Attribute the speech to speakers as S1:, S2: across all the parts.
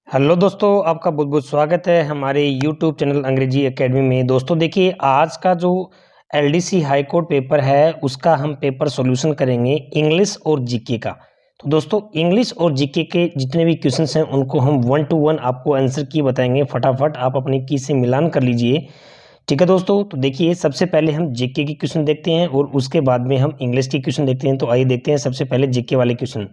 S1: Hello दोस्तों, आपका बहुत बहुत स्वागत है हमारे यूट्यूब चैनल अंग्रेजी एकेडमी में। दोस्तों देखिए, आज का जो एलडीसी हाई कोर्ट पेपर है उसका हम पेपर सॉल्यूशन करेंगे इंग्लिश और जीके का। तो दोस्तों इंग्लिश और जीके के जितने भी क्वेश्चंस हैं उनको हम 1 to 1 आपको आंसर की बताएंगे। फटाफट आप अपनी की से मिलान कर लीजिए। ठीक है दोस्तों, तो देखिए सबसे पहले हम जीके की क्वेश्चन देखते हैं और उसके बाद में हम इंग्लिश की क्वेश्चन देखते हैं। तो आइए देखते हैं सबसे पहले जीके वाले क्वेश्चन।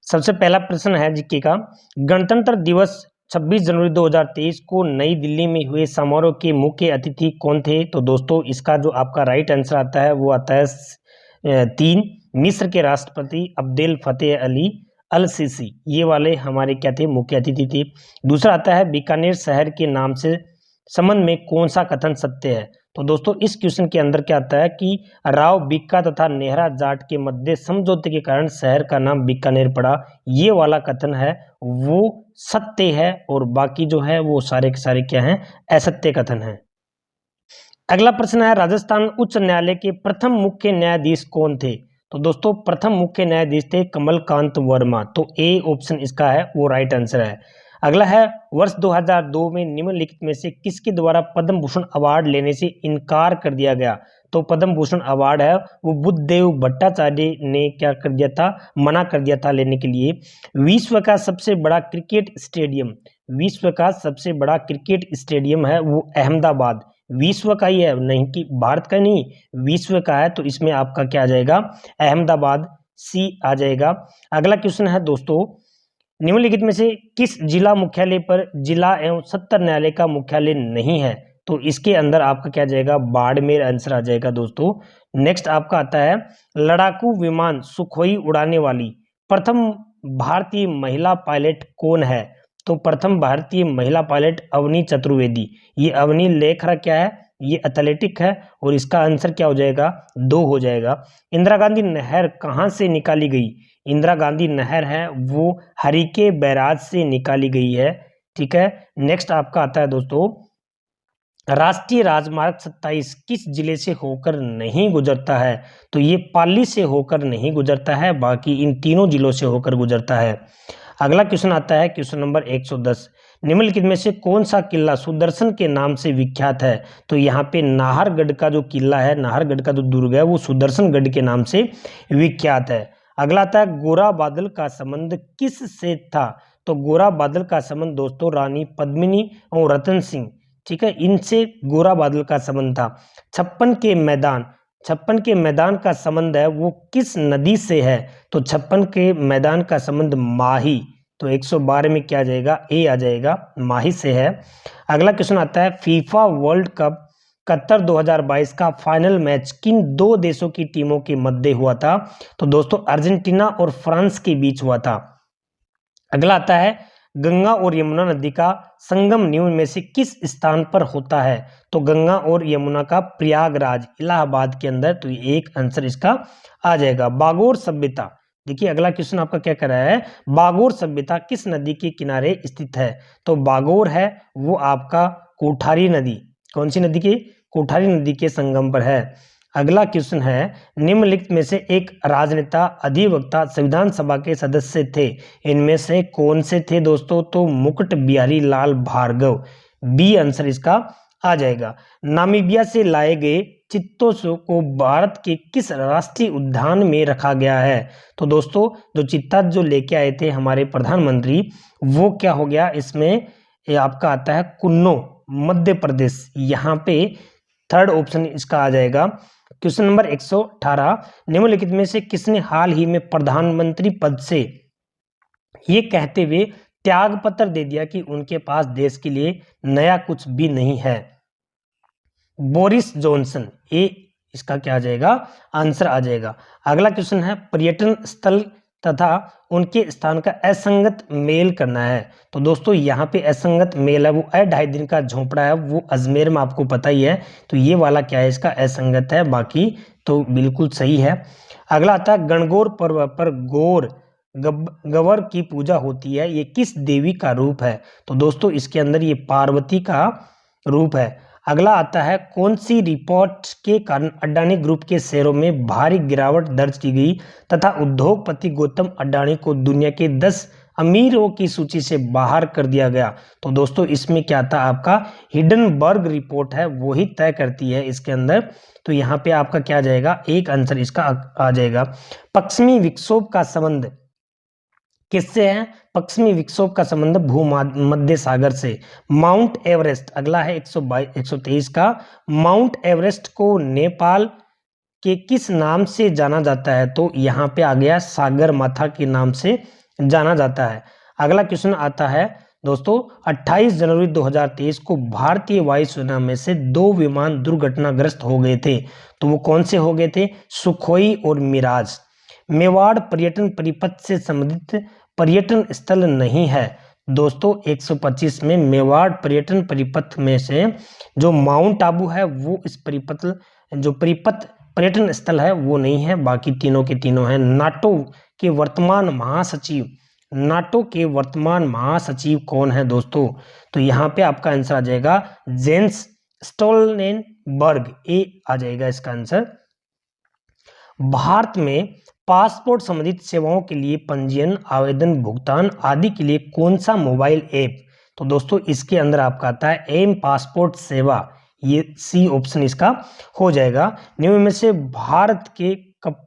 S1: सबसे पहला प्रश्न है जीके का, गणतंत्र दिवस 26 जनवरी 2023 को नई दिल्ली में हुए समारोह के मुख्य अतिथि कौन थे? तो दोस्तों इसका जो आपका राइट आंसर आता है वो आता है 3, मिस्र के राष्ट्रपति अब्देल फतेह अली अल सीसी। ये वाले हमारे क्या थे? मुख्य अतिथि थे। दूसरा आता है बीकानेर शहर के नाम से संबंध में कौन सा कथन सत्य है? तो दोस्तों इस क्वेश्चन के अंदर क्या आता है कि राव बीका तथा नेहरा जाट के मध्य समझौते के कारण शहर का नाम बीकानेर पड़ा। ये वाला कथन है वो सत्य है और बाकी जो है वो सारे के सारे क्या हैं? असत्य कथन है। अगला प्रश्न है, राजस्थान उच्च न्यायालय के प्रथम मुख्य न्यायाधीश कौन थे? तो दोस्तों प्रथम मुख्य न्यायाधीश थे कमलकांत वर्मा। तो ए ऑप्शन इसका है वो राइट आंसर है। अगला है, वर्ष 2002 में निम्नलिखित में से किसके द्वारा पद्म भूषण अवार्ड लेने से इनकार कर दिया गया? तो पद्म भूषण अवार्ड है वो बुद्धदेव भट्टाचार्य ने क्या कर दिया था? मना कर दिया था लेने के लिए। विश्व का सबसे बड़ा क्रिकेट स्टेडियम, विश्व का सबसे बड़ा क्रिकेट स्टेडियम है वो अहमदाबाद। विश्व का ही है, नहीं कि भारत का नहीं, विश्व का है। तो इसमें आपका क्या आ जाएगा? अहमदाबाद, सी आ जाएगा। अगला क्वेश्चन है दोस्तों, निम्नलिखित में से किस जिला मुख्यालय पर जिला एवं सत्र न्यायालय का मुख्यालय नहीं है? तो इसके अंदर आपका क्या जाएगा? बाड़मेर आंसर आ जाएगा दोस्तों। नेक्स्ट आपका आता है, लड़ाकू विमान सुखोई उड़ाने वाली प्रथम भारतीय महिला पायलट कौन है? तो प्रथम भारतीय महिला पायलट अवनी चतुर्वेदी। ये अवनी लेखरा क्या है? ये एथलेटिक है और इसका आंसर क्या हो जाएगा? 2 हो जाएगा। इंदिरा गांधी नहर कहाँ से निकाली गई? इंदिरा गांधी नहर है वो हरिके बैराज से निकाली गई है। ठीक है। नेक्स्ट आपका आता है दोस्तों, राष्ट्रीय राजमार्ग 27 किस जिले से होकर नहीं गुजरता है? तो ये पाली से होकर नहीं गुजरता है, बाकी इन तीनों जिलों से होकर गुजरता है। अगला क्वेश्चन आता है क्वेश्चन नंबर 110, निम्नलिखित में से कौन सा किला सुदर्शन के नाम से विख्यात है? तो यहाँ पे नाहरगढ़ का जो किला है, नाहरगढ़ का जो दुर्ग है वो सुदर्शनगढ़ के नाम से विख्यात है। अगला आता है, गोरा बादल का संबंध किस से था? तो गोरा बादल का संबंध दोस्तों रानी पद्मिनी और रतन सिंह, ठीक है, इनसे गोरा बादल का संबंध था। छप्पन के मैदान का संबंध है वो किस नदी से है? तो छप्पन के मैदान का संबंध माही। तो 112 में क्या आ जाएगा? ए आ जाएगा, माही से है। अगला क्वेश्चन आता है, फीफा वर्ल्ड कप कतर 2022 का फाइनल मैच किन 2 देशों की टीमों के मध्य हुआ था? तो दोस्तों अर्जेंटीना और फ्रांस के बीच हुआ था। अगला आता है, गंगा और यमुना नदी का संगम निम्न में से किस स्थान पर होता है? तो गंगा और यमुना का प्रयागराज, इलाहाबाद के अंदर। तो ये एक आंसर इसका आ जाएगा। बागोर सभ्यता, देखिए अगला क्वेश्चन आपका क्या कर रहा है, बागोर सभ्यता किस नदी के किनारे स्थित है? तो बागोर है वो आपका कोठारी नदी, कौन सी नदी के? कोठारी नदी के संगम पर है। अगला क्वेश्चन है, निम्नलिखित में से एक राजनेता अधिवक्ता संविधान सभा के सदस्य थे, इनमें से कौन से थे दोस्तों? तो मुकुट बिहारी लाल भार्गव, बी आंसर इसका आ जाएगा। नामीबिया से लाए गए चित्तों को भारत के किस राष्ट्रीय उद्यान में रखा गया है? तो दोस्तों जो चित्ता जो लेके आए थे हमारे प्रधानमंत्री, वो क्या हो गया इसमें? ये आपका आता है कुन्नो, मध्य प्रदेश। यहाँ पे थर्ड ऑप्शन इसका आ जाएगा। क्वेश्चन नंबर 118, निम्नलिखित में से किसने हाल ही में प्रधानमंत्री पद से ये कहते हुए त्याग पत्र दे दिया कि उनके पास देश के लिए नया कुछ भी नहीं है? बोरिस जॉनसन, ये इसका क्या आ जाएगा? आंसर आ जाएगा। अगला क्वेश्चन है, पर्यटन स्थल तथा उनके स्थान का असंगत मेल करना है। तो दोस्तों यहाँ पे असंगत मेल है वो 2.5 दिन का झोपड़ा है वो अजमेर में, आपको पता ही है। तो ये वाला क्या है? इसका असंगत है, बाकी तो बिल्कुल सही है। अगला आता है, गणगौर पर्व पर गौर गवर की पूजा होती है, ये किस देवी का रूप है? तो दोस्तों इसके अंदर ये पार्वती का रूप है। अगला आता है, कौन सी रिपोर्ट के कारण अडानी ग्रुप के शेयरों में भारी गिरावट दर्ज की गई तथा उद्योगपति गौतम अडानी को दुनिया के 10 अमीरों की सूची से बाहर कर दिया गया। तो दोस्तों इसमें क्या था, आपका हिडनबर्ग रिपोर्ट है वो ही तय करती है इसके अंदर। तो यहाँ पे आपका क्या आ जाएगा, एक आंसर इसका आ जाएगा। पश्चिमी विक्षोभ का संबंध किससे है? पश्चिमी विक्षोभ का संबंध भूमध्य सागर से। माउंट एवरेस्ट अगला है 123 का। माउंट एवरेस्ट को नेपाल के किस नाम से जाना जाता है? तो यहाँ पे आ गया सागर माथा के नाम से जाना जाता है। अगला क्वेश्चन आता है दोस्तों, 28 जनवरी 2023 को भारतीय वायुसेना में से 2 विमान दुर्घटनाग्रस्त हो गए थे। तो वो कौन से हो गए थे? सुखोई और मिराज। मेवाड़ पर्यटन परिपथ से संबंधित पर्यटन स्थल नहीं है। दोस्तों 125 में मेवाड़ पर्यटन परिपथ में से जो माउंट आबू है वो इस परिपथ पर्यटन स्थल है वो नहीं है, बाकी तीनों के तीनों हैं। नाटो के वर्तमान महासचिव कौन है दोस्तों? तो यहाँ पे आपका आंसर आ जाएगा जेंस स्टोल्टेनबर्ग, ए आ जाएगा इसका आंसर। भारत में पासपोर्ट संबंधित सेवाओं के लिए पंजीयन, आवेदन, भुगतान आदि के लिए कौन सा मोबाइल ऐप? तो दोस्तों इसके अंदर आपका आता है एम पासपोर्ट सेवा, ये सी ऑप्शन इसका हो जाएगा। निम्न में से भारत के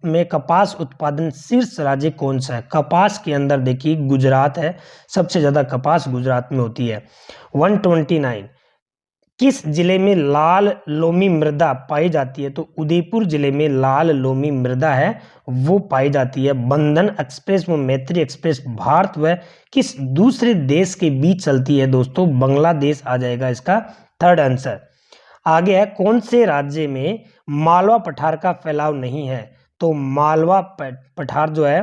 S1: में कपास उत्पादन शीर्ष राज्य कौन सा है? कपास के अंदर देखिए गुजरात है, सबसे ज्यादा कपास गुजरात में होती है। 129 किस जिले में लाल लोमी मृदा पाई जाती है? तो उदयपुर जिले में लाल लोमी मृदा है वो पाई जाती है। बंधन एक्सप्रेस व मैत्री एक्सप्रेस भारत व किस दूसरे देश के बीच चलती है? दोस्तों बांग्लादेश आ जाएगा इसका थर्ड आंसर। आगे है कौन से राज्य में मालवा पठार का फैलाव नहीं है? तो मालवा पठार जो है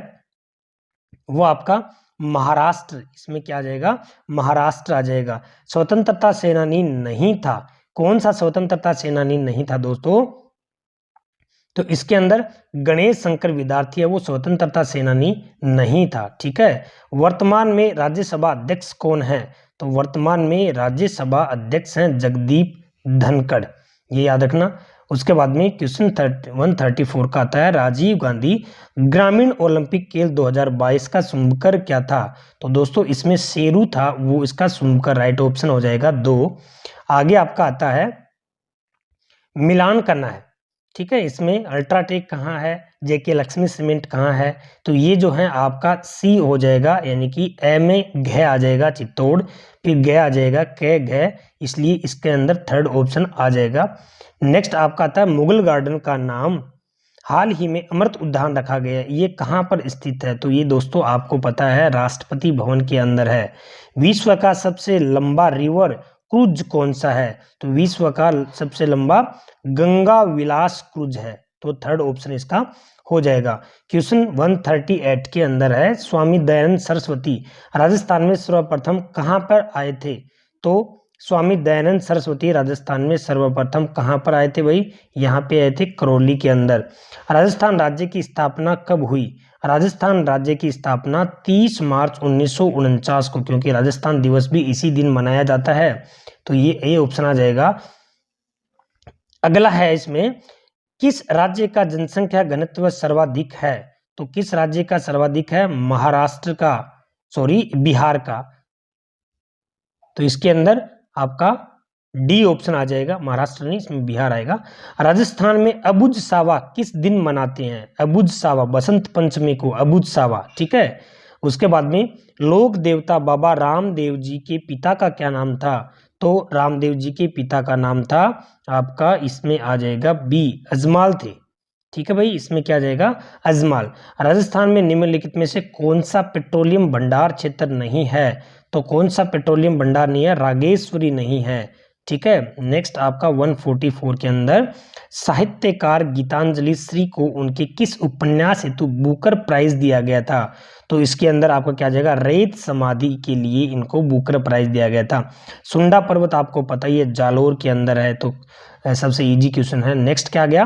S1: वो आपका महाराष्ट्र, इसमें क्या आ जाएगा, महाराष्ट्र आ जाएगा। स्वतंत्रता सेनानी नहीं था, कौन सा स्वतंत्रता सेनानी नहीं था दोस्तों? तो इसके अंदर गणेश शंकर विद्यार्थी है वो स्वतंत्रता सेनानी नहीं था। ठीक है। वर्तमान में राज्यसभा अध्यक्ष कौन है? तो वर्तमान में राज्यसभा अध्यक्ष हैं जगदीप धनखड़, ये याद रखना। उसके बाद में क्वेश्चन 134 का आता है राजीव गांधी ग्रामीण ओलंपिक खेल 2022 का शुभंकर क्या था? तो दोस्तों इसमें शेरू था वो इसका शुभंकर राइट ऑप्शन हो जाएगा 2। आगे आपका आता है मिलान करना है। ठीक है, इसमें अल्ट्राटेक कहाँ है, जेके लक्ष्मी सीमेंट कहाँ है? तो ये जो है आपका सी हो जाएगा, यानी कि ए में घ आ जाएगा चित्तौड़, फिर ग आ जाएगा क घ, इसलिए इसके अंदर थर्ड ऑप्शन आ जाएगा। नेक्स्ट आपका आता है मुगल गार्डन का नाम हाल ही में अमृत उद्यान रखा गया है, ये कहाँ पर स्थित है? तो ये दोस्तों आपको पता है राष्ट्रपति भवन के अंदर है। विश्व का सबसे लंबा रिवर क्रूज कौन सा है? तो विश्व का सबसे लंबा गंगा विलास क्रूज है, तो थर्ड ऑप्शन इसका हो जाएगा। क्वेश्चन 138 के अंदर है स्वामी दयानंद सरस्वती राजस्थान में सर्वप्रथम कहां पर आए थे? तो स्वामी दयानंद सरस्वती राजस्थान में सर्वप्रथम कहां पर आए थे भाई? यहाँ पे आए थे करौली के अंदर। राजस्थान राज्य की स्थापना कब हुई? राजस्थान राज्य की स्थापना 30 मार्च 1949 को, क्योंकि राजस्थान दिवस भी इसी दिन मनाया जाता है, तो ये ए ऑप्शन आ जाएगा। अगला है इसमें किस राज्य का जनसंख्या घनत्व सर्वाधिक है? तो किस राज्य का सर्वाधिक है? बिहार का। तो इसके अंदर आपका डी ऑप्शन आ जाएगा, महाराष्ट्र नहीं, इसमें बिहार आएगा। राजस्थान में अबुझ सावा किस दिन मनाते हैं? अबुझ सावा बसंत पंचमी को अबुझ सावा। ठीक है। उसके बाद में लोक देवता बाबा रामदेव जी के पिता का क्या नाम था? तो रामदेव जी के पिता का नाम था आपका, इसमें आ जाएगा बी, अजमाल थे। ठीक है भाई, इसमें क्या आ जाएगा, अजमाल। राजस्थान में निम्नलिखित में से कौन सा पेट्रोलियम भंडार क्षेत्र नहीं है? तो कौन सा पेट्रोलियम भंडार नहीं है? रागेश्वरी नहीं है। ठीक है। नेक्स्ट आपका 144 के अंदर साहित्यकार गीतांजलि श्री को उनके किस उपन्यास हेतु बुकर प्राइज दिया गया था? तो इसके अंदर आपका क्या आ जाएगा, रेत समाधि के लिए इनको बुकर प्राइज दिया गया था। सुंडा पर्वत आपको पता ही है जालोर के अंदर है, तो सबसे इजी क्वेश्चन है। नेक्स्ट क्या आ गया,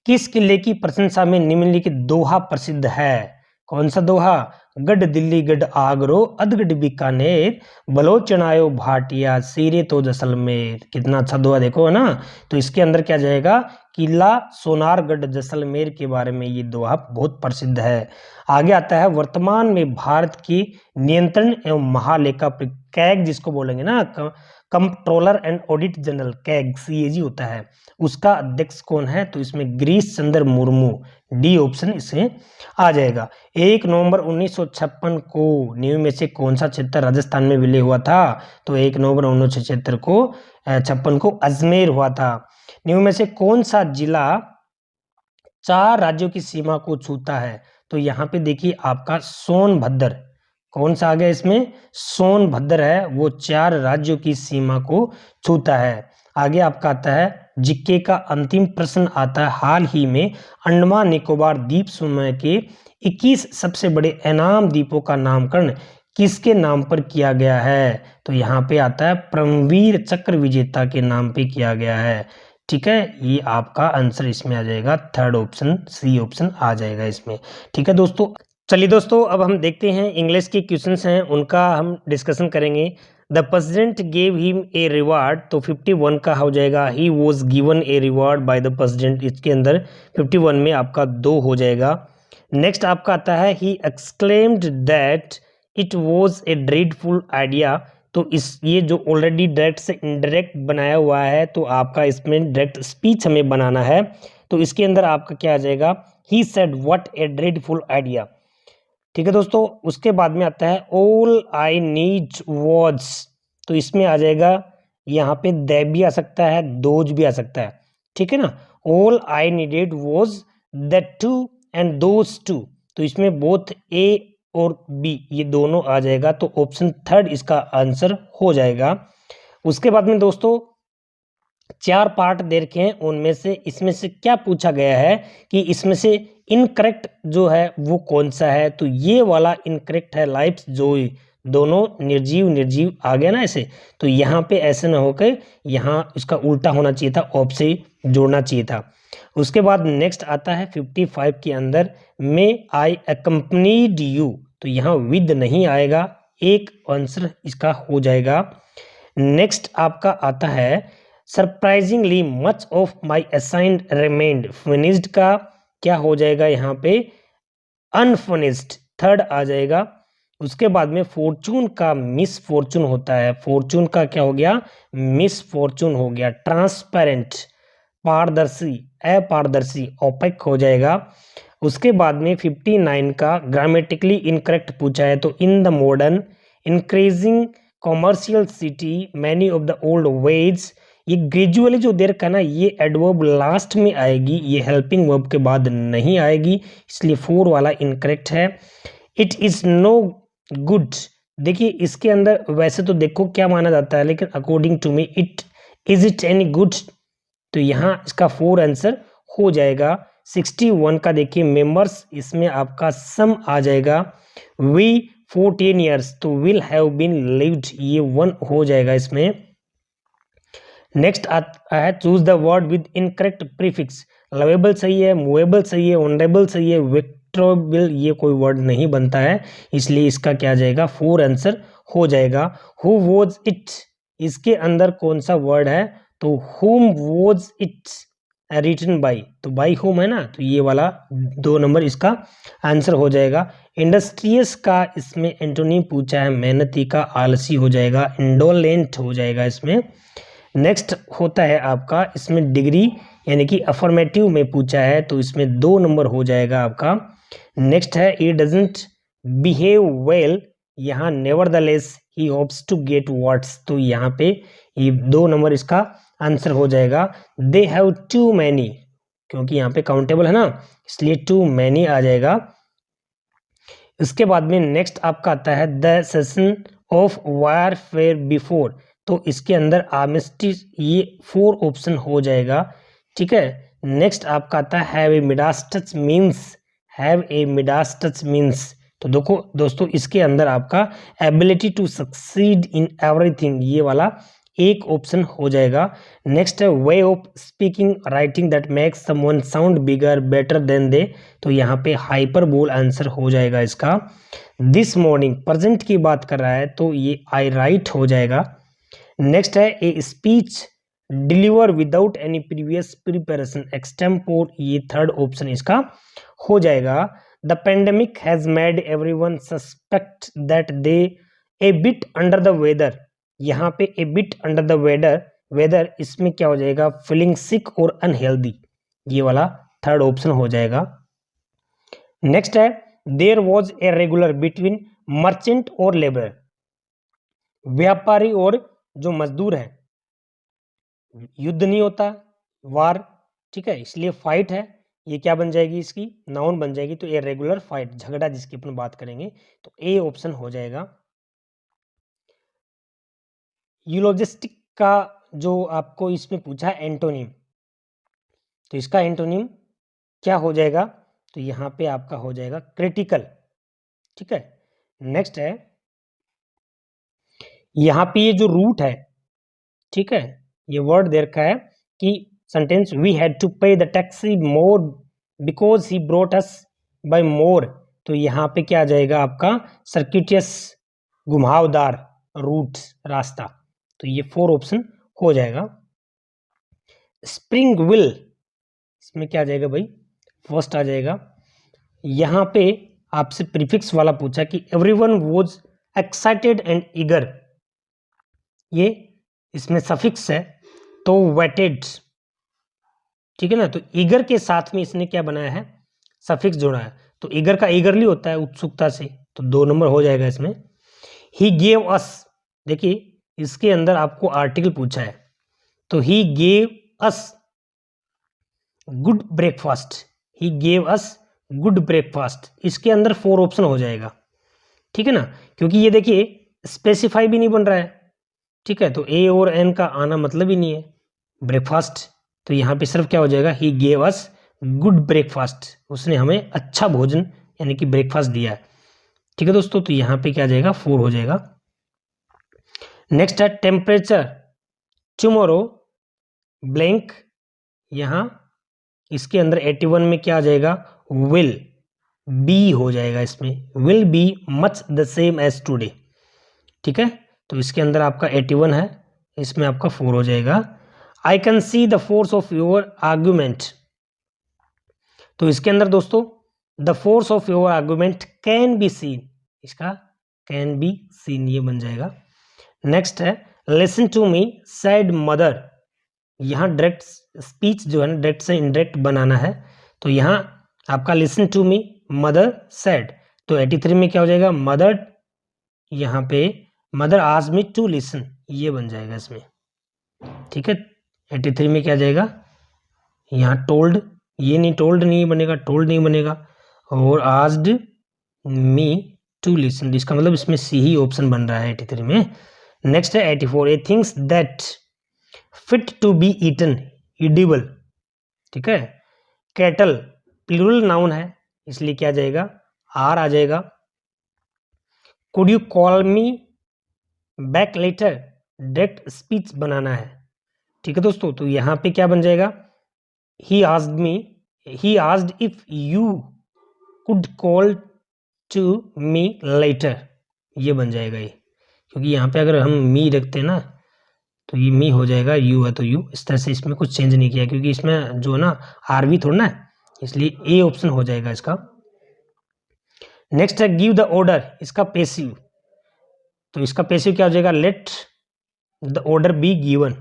S1: किस किले की प्रशंसा में निम्नलिखित दोहा प्रसिद्ध है? कौन सा दोहा? गढ़ दिल्ली गढ़ आगरो अधगढ़ बीकानेर बलोचनायो भाटिया सीरे तो जैसलमेर। कितना अच्छा दुआ देखो है ना। तो इसके अंदर क्या जाएगा, किला सोनारगढ़ जैसलमेर के बारे में ये दोहा बहुत प्रसिद्ध है। आगे आता है वर्तमान में भारत की नियंत्रण एवं महालेखा कैग जिसको बोलेंगे ना, controller and audit general CAG CAG होता है, उसका अध्यक्ष कौन है, तो इसमें गिरीश चंद्र मुर्मू, डी ऑप्शन इसमें आ जाएगा। 1 नवंबर 1956 को न्यू में से कौन सा क्षेत्र राजस्थान में विलय हुआ था, तो 1 नवंबर 1956 को 56 को अजमेर हुआ था। न्यू में से कौन सा जिला 4 राज्यों की सीमा को छूता है, तो यहाँ पे देखिए आपका सोनभद्र, कौन सा आ गया इसमें, सोनभद्र है, वो 4 राज्यों की सीमा को छूता है। आगे आपका आता है जीके का अंतिम प्रश्न आता है, हाल ही में अंडमान निकोबार द्वीप समूह के 21 सबसे बड़े इनाम द्वीपों का नामकरण किसके नाम पर किया गया है, तो यहाँ पे आता है परमवीर चक्र विजेता के नाम पे किया गया है। ठीक है, ये आपका आंसर इसमें आ जाएगा, 3rd ऑप्शन सी ऑप्शन आ जाएगा इसमें। ठीक है दोस्तों, चलिए दोस्तों अब हम देखते हैं इंग्लिश के क्वेश्चंस हैं उनका हम डिस्कशन करेंगे। The president gave him a reward, तो 51 का हो जाएगा he was given a reward by the president, इसके अंदर 51 में आपका 2 हो जाएगा। नेक्स्ट आपका आता है he exclaimed that it was a dreadful idea, तो इस ये जो ऑलरेडी डायरेक्ट से इनडायरेक्ट बनाया हुआ है, तो आपका इसमें डायरेक्ट स्पीच हमें बनाना है, तो इसके अंदर आपका क्या आ जाएगा, he said what a dreadful idea. ठीक है दोस्तों, उसके बाद में आता है ऑल आई नीड वॉज, तो इसमें आ जाएगा यहाँ पे दे भी आ सकता है, दोज भी आ सकता है। ठीक है ना, all I needed was that two and those two, तो इसमें बोथ ए और बी ये दोनों आ जाएगा, तो ऑप्शन 3rd इसका आंसर हो जाएगा। उसके बाद में दोस्तों 4 पार्ट दे रखे हैं, उनमें से इसमें से क्या पूछा गया है कि इसमें से इनकरेक्ट जो है वो कौन सा है, तो ये वाला इनकरेक्ट है, लाइफ जोई, दोनों निर्जीव निर्जीव आ गया ना ऐसे, तो यहाँ पे ऐसे ना होकर यहाँ इसका उल्टा होना चाहिए था, ऑप से जोड़ना चाहिए था। उसके बाद नेक्स्ट आता है 55 के अंदर में आई अकम्पनीड यू, तो यहाँ विद नहीं आएगा, एक आंसर इसका हो जाएगा। नेक्स्ट आपका आता है surprisingly much of my assigned remained, finished का क्या हो जाएगा यहाँ पे अनफिनिश्ड, 3rd आ जाएगा। उसके बाद में फॉर्चून का मिस फॉर्चून होता है, फॉर्चून का क्या हो गया, मिस फॉर्चून हो गया। ट्रांसपेरेंट पारदर्शी, अपारदर्शी, ओपेक हो जाएगा। उसके बाद में 59 का ग्रामेटिकली इनकरेक्ट पूछा है, तो in the modern increasing commercial city many of the old veg, ये ग्रेजुअली जो दे रखा है ना, ये एडवर्ब लास्ट में आएगी, ये हेल्पिंग वर्ब के बाद नहीं आएगी, इसलिए 4 वाला इनकरेक्ट है। इट इज नो गुड, देखिए इसके अंदर वैसे तो देखो क्या माना जाता है, लेकिन according to me it is it any good, तो यहाँ इसका 4 आंसर हो जाएगा। 61 का देखिए मेंबर्स, इसमें आपका सम आ जाएगा। वी 14 ईयर्स, तो विल हैव बीन लिव्ड, ये 1 हो जाएगा इसमें। नेक्स्ट आता है choose the word with incorrect prefix, lovable सही है, मूवेबल सही है, ऑनरेबल सही है, विक्टोरेबल ये कोई वर्ड नहीं बनता है, इसलिए इसका क्या जाएगा, 4 आंसर हो जाएगा। हु वॉज इट, इसके अंदर कौन सा वर्ड है, तो whom was it written by, तो बाई होम है ना, तो ये वाला 2 नंबर इसका आंसर हो जाएगा। इंडस्ट्रियस का इसमें एंटोनिम पूछा है, मेहनती का आलसी हो जाएगा, इंडोलेंट हो जाएगा इसमें। नेक्स्ट होता है आपका इसमें डिग्री यानी कि अफर्मेटिव में पूछा है, तो इसमें 2 नंबर हो जाएगा आपका। नेक्स्ट है ही डजंट बिहेव वेल, यहाँ nevertheless he hopes to get what's, तो यहाँ पे ये 2 नंबर इसका आंसर हो जाएगा। दे हैव टू मैनी, क्योंकि यहाँ पे काउंटेबल है ना, इसलिए टू मैनी आ जाएगा। इसके बाद में नेक्स्ट आपका आता है the session of warfare before, तो इसके अंदर आर्मिस्टिस, ये 4 ऑप्शन हो जाएगा। ठीक है, नेक्स्ट आपका आता है have a Midas touch means, have a Midas touch means, तो देखो दोस्तों इसके अंदर आपका ability to succeed in everything, ये वाला एक ऑप्शन हो जाएगा। नेक्स्ट है way of speaking writing that makes someone sound bigger better than they, तो यहाँ पे हाइपरबोल आंसर हो जाएगा इसका। दिस मॉर्निंग प्रेजेंट की बात कर रहा है तो ये आई राइट हो जाएगा। नेक्स्ट है a speech deliver without any previous preparation extempore, ये थर्ड ऑप्शन इसका हो जाएगा। The pandemic has made everyone suspect that they a bit under the weather, यहाँ पे a bit under the weather इसमें क्या हो जाएगा, फीलिंग सिक और अनहेल्दी, ये वाला थर्ड ऑप्शन हो जाएगा। नेक्स्ट है there was a regular between merchant और लेबर, व्यापारी और जो मजदूर है, युद्ध नहीं होता, वार, ठीक है, इसलिए फाइट है, ये क्या बन जाएगी इसकी, नाउन बन जाएगी, तो ए रेगुलर फाइट, झगड़ा जिसकी अपन बात करेंगे, तो ए ऑप्शन हो जाएगा। यूलोजिस्टिक का जो आपको इसमें पूछा है एंटोनिम, तो इसका एंटोनिम क्या हो जाएगा, तो यहाँ पे आपका हो जाएगा क्रिटिकल, ठीक है। नेक्स्ट है यहाँ पे ये जो रूट है, ठीक है, ये वर्ड दे रखा है कि sentence we had to pay the taxi more because he brought us by more, तो यहाँ पे क्या आ जाएगा आपका सर्किटियस, घुमावदार रूट, रास्ता, तो ये 4 ऑप्शन हो जाएगा। स्प्रिंग विल, इसमें क्या आ जाएगा भाई, फर्स्ट आ जाएगा। यहाँ पे आपसे प्रीफिक्स वाला पूछा कि everyone was excited and eager, ये इसमें सफिक्स है तो वेटेड, ठीक है ना, तो ईगर के साथ में इसने क्या बनाया है, सफिक्स जोड़ा है, तो ईगर का ईगरली होता है उत्सुकता से, तो 2 नंबर हो जाएगा इसमें। ही गेव अस, देखिए इसके अंदर आपको आर्टिकल पूछा है, तो he gave us good breakfast, he gave us good breakfast, इसके अंदर 4 ऑप्शन हो जाएगा, ठीक है ना, क्योंकि ये देखिए स्पेसिफाई भी नहीं बन रहा है, ठीक है, तो ए और एन का आना मतलब ही नहीं है ब्रेकफास्ट, तो यहाँ पे सिर्फ क्या हो जाएगा, he gave us good breakfast, उसने हमें अच्छा भोजन यानी कि ब्रेकफास्ट दिया है, ठीक है दोस्तों, तो यहाँ पे क्या जाएगा 4 हो जाएगा। नेक्स्ट है टेम्परेचर टुमारो ब्लैंक, यहाँ इसके अंदर 81 में क्या आ जाएगा, विल बी हो जाएगा, इसमें will be much the same as today, ठीक है, तो इसके अंदर आपका 81 है, इसमें आपका 4 हो जाएगा। I can see the force of your argument, तो इसके अंदर दोस्तों the force of your argument can be seen, इसका कैन बी सीन ये बन जाएगा। नेक्स्ट है listen to me said mother, यहाँ डायरेक्ट स्पीच जो है ना डायरेक्ट से इनडायरेक्ट बनाना है, तो यहाँ आपका listen to me mother said, तो 83 में क्या हो जाएगा, मदर, यहाँ पे mother asked me to listen, ये बन जाएगा इसमें, ठीक है, 83 में क्या जाएगा, यहाँ टोल्ड, ये नहीं टोल्ड नहीं बनेगा, टोल्ड नहीं बनेगा, और आस्क्ड मी टू लिसन, इसका मतलब इसमें सी ही ऑप्शन बन रहा है 83 में। नेक्स्ट है 84 a things that fit to be eaten edible, ठीक है, कैटल प्लूरल नाउन है इसलिए क्या जाएगा, आर आ जाएगा। Could you call me back later, direct speech बनाना है, ठीक है दोस्तों, तो यहाँ पे क्या बन जाएगा, he asked if you could call to me later, ये बन जाएगा ये, क्योंकि यहाँ पे अगर हम मी रखते हैं ना तो ये मी हो जाएगा, यू है तो यू, इस तरह से इसमें कुछ चेंज नहीं किया, क्योंकि इसमें जो ना आरवी थोड़ा ना है, इसलिए ए ऑप्शन हो जाएगा इसका। नेक्स्ट है गिव द ऑर्डर, इसका पैसिव, तो इसका पैसिव क्या हो जाएगा, let the order be given,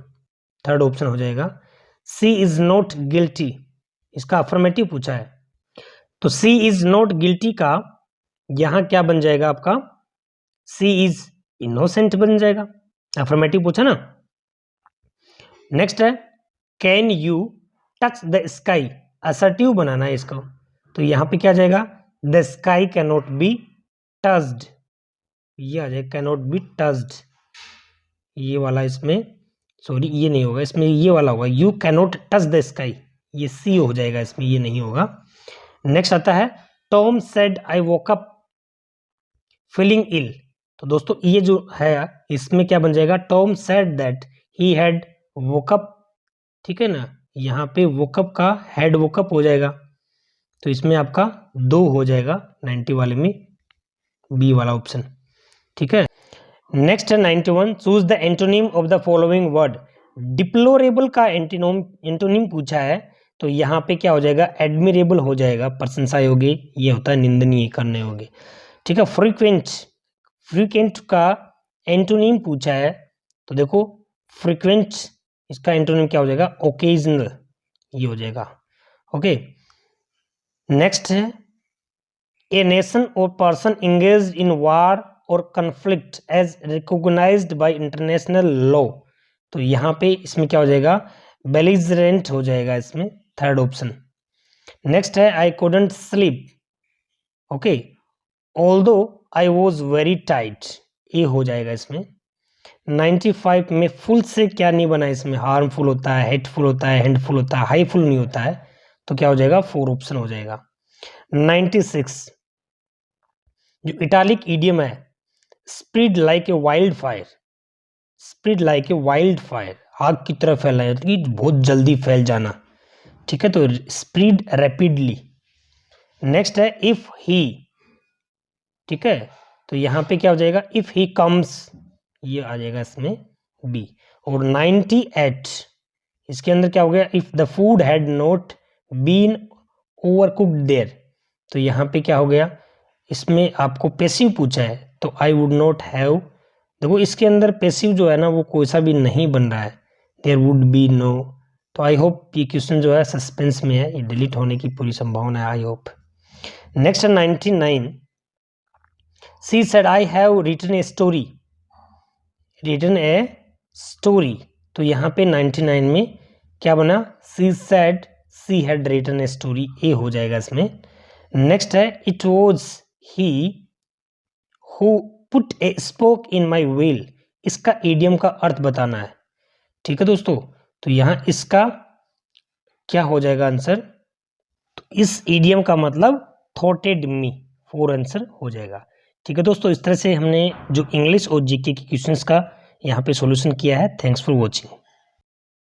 S1: third option हो जाएगा। सी इज नॉट गिल्टी, इसका अफर्मेटिव पूछा है, तो सी इज नॉट गिल्टी का यहाँ क्या बन जाएगा आपका, सी इज इनोसेंट बन जाएगा, अफर्मेटिव पूछा ना। नेक्स्ट है can you touch the sky, assertive बनाना है इसको, तो यहाँ पे क्या जाएगा, the sky can not be touched, ये आ जाएगा कैन नॉट बी टच्ड, ये वाला इसमें सॉरी ये नहीं होगा, इसमें ये वाला होगा, you can not touch the sky, ये सी हो जाएगा इसमें, ये नहीं होगा। नेक्स्ट आता है Tom said I woke up feeling ill, तो दोस्तों ये जो है इसमें क्या बन जाएगा, Tom said that he had woke up, ठीक है ना, यहाँ पे वोकअप का हैड वोकअप हो जाएगा, तो इसमें आपका 2 हो जाएगा 90 वाले में, बी वाला ऑप्शन, ठीक है। नेक्स्ट है 91, choose the antonym of the following word. Deplorable का एंटोनिम पूछा है, तो यहाँ पे क्या हो जाएगा, एडमिरेबल हो जाएगा, प्रशंसा योग्य, ये होता है निंदनीय, करने योग्य, ठीक है। फ्रीक्वेंट का एंटोनिम पूछा है, तो देखो फ्रीक्वेंट, इसका एंटोनिम क्या हो जाएगा, ओकेजनल, ये हो जाएगा, ओके। नेक्स्ट है ए नेशन और पर्सन इंगेज्ड इन वार और conflict as recognised by international law, तो यहाँ पे इसमें क्या हो जाएगा, बेलिजरेंट हो जाएगा इसमें, थर्ड ऑप्शन। नेक्स्ट है I couldn't sleep, okay, although I was very tight, ये हो जाएगा इसमें। 95 में फुल से क्या नहीं बना, इसमें हार्मफुल होता है, हेटफुल होता है, हैंडफुल होता है, हाईफुल नहीं होता है, तो क्या हो जाएगा, 4 ऑप्शन हो जाएगा। 96 जो इटालिक ईडियम है, spread like a wild fire, spread like a wild fire, आग की तरह फैलना है, तो बहुत जल्दी फैल जाना, ठीक है, तो स्प्रेड रैपिडली। नेक्स्ट है इफ ही, ठीक है, तो यहाँ पे क्या हो जाएगा, इफ ही कम्स, ये आ जाएगा इसमें बी। और 98 इसके अंदर क्या हो गया, if the food had not been overcooked there, तो यहाँ पे क्या हो गया, इसमें आपको पैसिव पूछा है, तो आई वुड नॉट हैव, देखो इसके अंदर पैसिव जो है ना वो कोई सा भी नहीं बन रहा है, देयर वुड बी नो, तो आई होप ये क्वेश्चन जो है सस्पेंस में है, ये डिलीट होने की पूरी संभावना है, I hope. Next 99, she said I have written a story, written a story, तो यहाँ पे 99 में क्या बना, she said she had written a story, ए हो जाएगा इसमें। नेक्स्ट है it was he who put a spoke in my wheel, इसका ईडियम का अर्थ बताना है, ठीक है दोस्तों, तो यहाँ इसका क्या हो जाएगा आंसर, तो इस ईडियम का मतलब थॉटेड मी, 4 आंसर हो जाएगा, ठीक है दोस्तों। इस तरह से हमने जो इंग्लिश और जीके के क्वेश्चंस का यहाँ पे सॉल्यूशन किया है। Thanks for watching.